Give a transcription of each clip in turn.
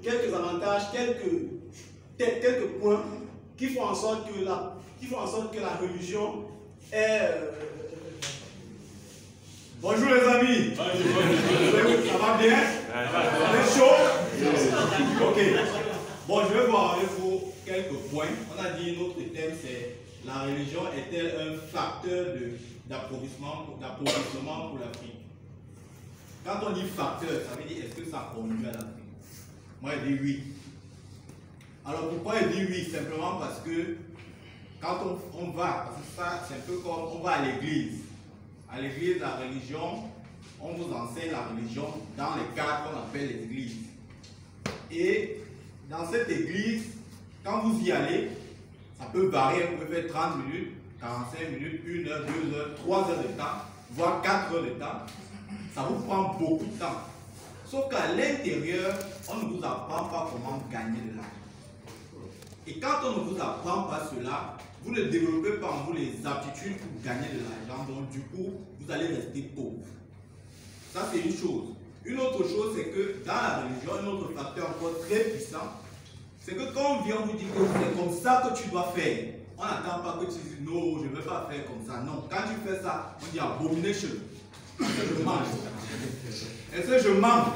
quelques avantages, quelques points qui font en sorte que la religion est... Bonjour les amis. Ça va bien? Vous êtes chaud? Ok. Bon, je vais voir avec vous quelques points. On a dit notre thème c'est la religion est-elle un facteur d'appauvrissement pour l'Afrique? Quand on dit facteur, ça veut dire est-ce que ça conduit à l'Afrique? Moi je dis oui. Alors pourquoi je dis oui? Simplement parce que quand on va, parce que ça c'est un peu comme on va à l'église. À l'église, la religion, on vous enseigne la religion dans les cadres qu'on appelle les églises. Et dans cette église, quand vous y allez, ça peut varier, vous pouvez faire 30 minutes, 45 minutes, 1 heure, 2 heures, 3 heures de temps, voire 4 heures de temps. Ça vous prend beaucoup de temps. Sauf qu'à l'intérieur, on ne vous apprend pas comment gagner de l'argent. Et quand on ne vous apprend pas cela, vous ne développez pas en vous les aptitudes pour gagner de l'argent, donc du coup, vous allez rester pauvre. Ça, c'est une chose. Une autre chose, c'est que dans la religion, un autre facteur encore très puissant, c'est que quand on vient vous dire que c'est comme ça que tu dois faire, on n'attend pas que tu dises non, je ne vais pas faire comme ça. Non, quand tu fais ça, on dit abomination. Est-ce que je mange? Est-ce que je mange?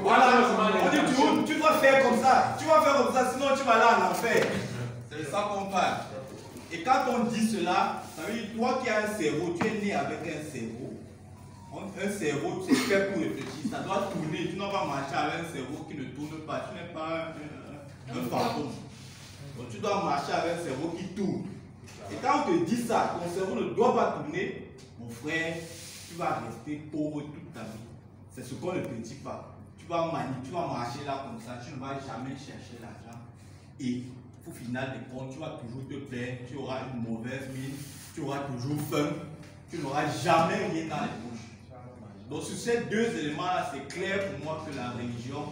Voilà, on dit tu dois faire comme ça. Tu vas faire comme ça, sinon tu vas aller en enfer. C'est de ça qu'on parle. Et quand on dit cela, ça veut dire toi qui as un cerveau, tu es né avec un cerveau. Un cerveau, c'est fait pour réfléchir, ça doit tourner. Tu n'as pas marcher avec un cerveau qui ne tourne pas. Tu n'es pas un fantôme. Donc tu dois marcher avec un cerveau qui tourne. Et quand on te dit ça, ton cerveau ne doit pas tourner, mon frère, tu vas rester pauvre toute ta vie. C'est ce qu'on ne te dit pas. Tu vas marcher là comme ça, tu ne vas jamais chercher l'argent. Et au final des comptes, tu vas toujours te plaindre, tu auras une mauvaise mine, tu auras toujours faim, tu n'auras jamais rien dans les bouches. Donc sur ces deux éléments-là, c'est clair pour moi que la religion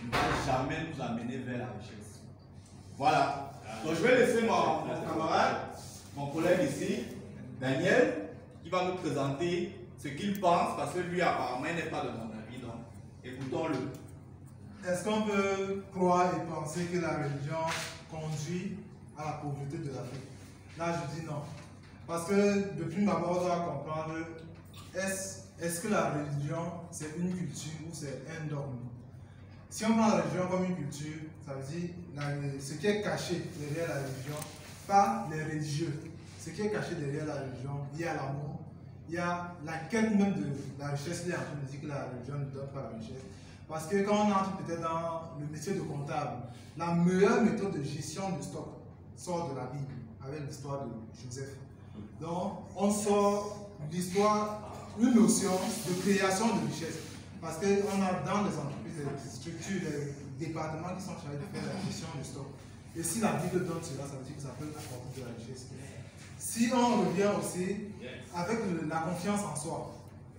ne va jamais nous amener vers la richesse. Voilà. Donc je vais laisser mon camarade, mon collègue ici, Daniel, qui va nous présenter ce qu'il pense, parce que lui apparemment il n'est pas de mon avis. Donc écoutons-le. Est-ce qu'on peut croire et penser que la religion conduit à la pauvreté de l'Afrique? Là je dis non. Parce que depuis d'abord on doit comprendre, est-ce que la religion c'est une culture ou c'est un dogme? Si on prend la religion comme une culture, ça veut dire ce qui est caché derrière la religion, pas les religieux. Ce qui est caché derrière la religion, il y a l'amour, il y a la quête même de la richesse. Il est en train de dire que la religion ne donne pas la richesse. Parce que quand on entre peut-être dans le métier de comptable, la meilleure méthode de gestion de stock sort de la Bible, avec l'histoire de Joseph. Donc, on sort l'histoire, une notion de création de richesse. Parce qu'on a dans les entreprises des structures, des départements qui sont chargés de faire la gestion du stock. Et si la Bible donne cela, ça veut dire que ça peut apporter de la richesse. Si on revient aussi avec la confiance en soi,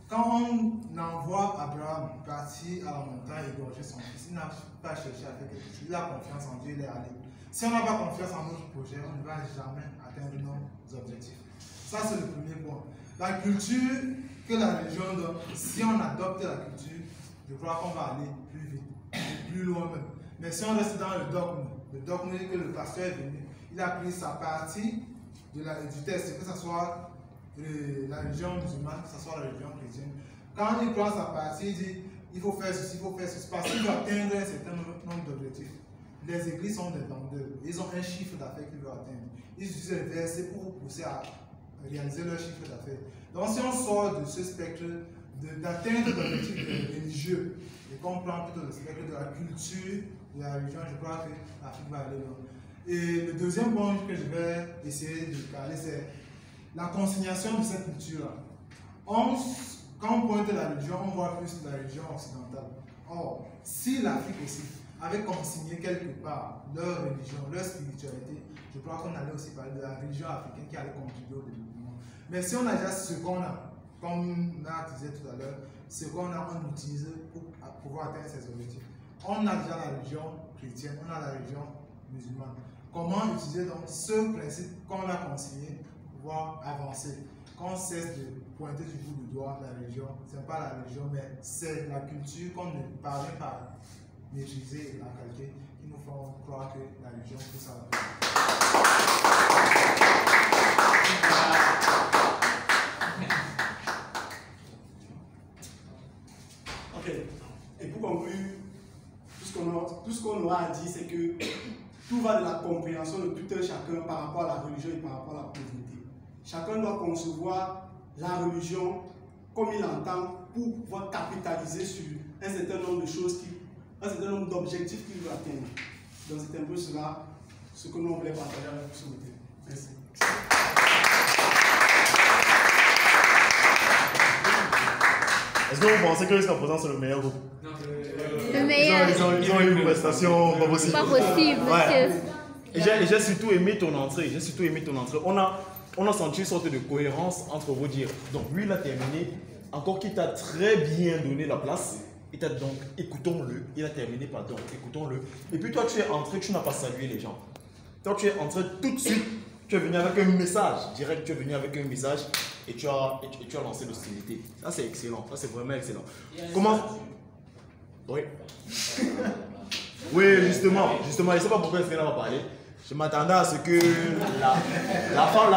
quand on envoie Abraham partir à la montagne égorger son fils, il n'a pas cherché à faire quelque chose, il a confiance en Dieu, il est allé. Si on n'a pas confiance en notre projet, on ne va jamais atteindre nos objectifs. Ça, c'est le premier point. La culture que la religion donne, si on adopte la culture, je crois qu'on va aller plus vite, plus loin même. Mais si on reste dans le dogme que le pasteur est venu, il a pris sa partie du texte, que ce soit la religion musulmane, que ce soit la religion chrétienne. Quand il prend sa partie, il dit il faut faire ceci, il faut faire ceci, parce qu'il veut atteindre un certain nombre d'objectifs. Les églises sont des vendeurs, ils ont un chiffre d'affaires qu'ils veulent atteindre. Ils utilisent les versets pour vous pousser à réaliser leur chiffre d'affaires. Donc si on sort de ce spectre d'atteindre l'objectif religieux et qu'on prend plutôt le spectre de la culture, de la religion, je crois que l'Afrique va aller loin. Et le deuxième point que je vais essayer de parler, c'est la consignation de cette culture-là. Quand on pointe la religion, on voit plus la religion occidentale. Or, si l'Afrique aussi avait consigné quelque part leur religion, leur spiritualité, je crois qu'on allait aussi parler de la religion africaine qui allait contribuer au développement. Mais si on a déjà ce qu'on a, comme Nat disait tout à l'heure, ce qu'on a, on utilise pour pouvoir atteindre ces objectifs. On a déjà la religion chrétienne, on a la religion musulmane. Comment utiliser donc ce principe qu'on a consigné pour pouvoir avancer? Qu'on cesse de pointer du bout du doigt la religion, ce n'est pas la religion, mais c'est la culture qu'on ne parvient pas maîtrisées et encadrées qui nous font croire que la religion pousse à la paix. Ok. Et pour conclure, tout ce qu'on aura à dire, c'est que tout va de la compréhension de tout un chacun par rapport à la religion et par rapport à la pauvreté. Chacun doit concevoir la religion comme il l'entend pour pouvoir capitaliser sur un certain nombre de choses, un certain nombre d'objectifs qu'il veut atteindre. Donc c'est un peu cela, ce que nous voulons partager avec vous ce matin. Merci. Est-ce que vous pensez que jusqu'à présent c'est le meilleur groupe? Le meilleur. Ils ont eu une prestation pas possible. Pas possible, monsieur. Et j'ai surtout aimé ton entrée. On a senti une sorte de cohérence entre vos dires. Donc lui, il a terminé, encore qu'il t'a très bien donné la place. Il t'a donc, écoutons-le. Il a terminé par donc, écoutons-le. Et puis toi, tu es entré, tu n'as pas salué les gens. Toi, tu es entré tout de suite. Tu es venu avec un message direct. Tu es venu avec un message et tu as lancé l'hostilité. Ça, c'est excellent. Ça, c'est vraiment excellent. Comment? Oui. Oui, justement. Je ne sais pas pourquoi elle n'a pas parlé. Je m'attendais à ce que la femme